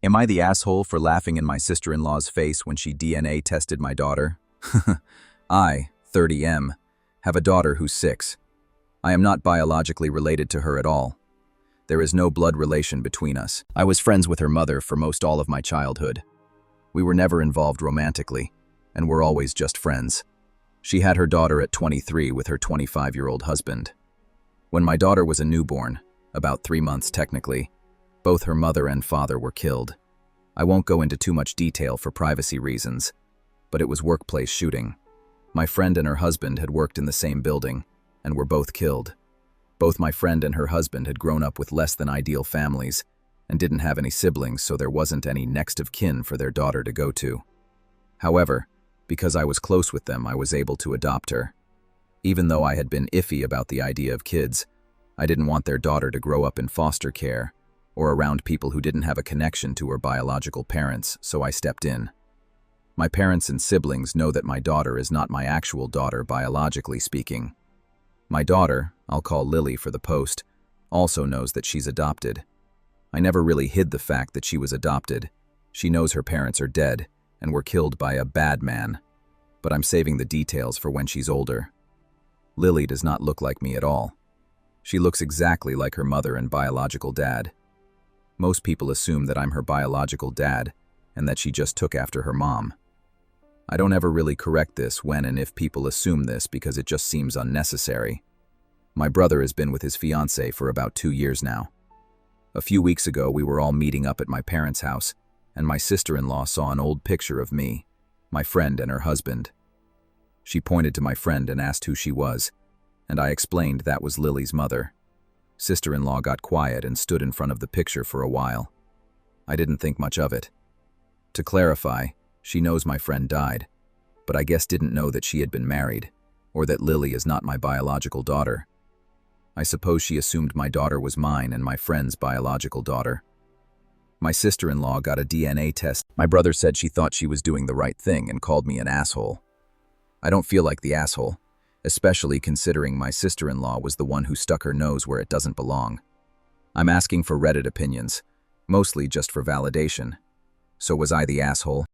Am I the asshole for laughing in my sister-in-law's face when she DNA tested my daughter? I, 30M, have a daughter who's 6. I am not biologically related to her at all. There is no blood relation between us. I was friends with her mother for most all of my childhood. We were never involved romantically, and were always just friends. She had her daughter at 23 with her 25-year-old husband. When my daughter was a newborn, about 3 months technically, both her mother and father were killed. I won't go into too much detail for privacy reasons, but it was workplace shooting. My friend and her husband had worked in the same building, and were both killed. Both my friend and her husband had grown up with less than ideal families, and didn't have any siblings, so there wasn't any next of kin for their daughter to go to. However, because I was close with them, I was able to adopt her. Even though I had been iffy about the idea of kids, I didn't want their daughter to grow up in foster care, or around people who didn't have a connection to her biological parents, so I stepped in. My parents and siblings know that my daughter is not my actual daughter biologically speaking. My daughter, I'll call Lily for the post, also knows that she's adopted. I never really hid the fact that she was adopted. She knows her parents are dead and were killed by a bad man, but I'm saving the details for when she's older. Lily does not look like me at all. She looks exactly like her mother and biological dad. Most people assume that I'm her biological dad and that she just took after her mom. I don't ever really correct this when and if people assume this because it just seems unnecessary. My brother has been with his fiancée for about 2 years now. A few weeks ago, we were all meeting up at my parents' house, and my sister-in-law saw an old picture of me, my friend and her husband. She pointed to my friend and asked who she was, and I explained that was Lily's mother. Sister-in-law got quiet and stood in front of the picture for a while. I didn't think much of it. To clarify, she knows my friend died, but I guess didn't know that she had been married, or that Lily is not my biological daughter. I suppose she assumed my daughter was mine and my friend's biological daughter. My sister-in-law got a DNA test. My brother said she thought she was doing the right thing and called me an asshole. I don't feel like the asshole, especially considering my sister-in-law was the one who stuck her nose where it doesn't belong. I'm asking for Reddit opinions, mostly just for validation. So was I the asshole?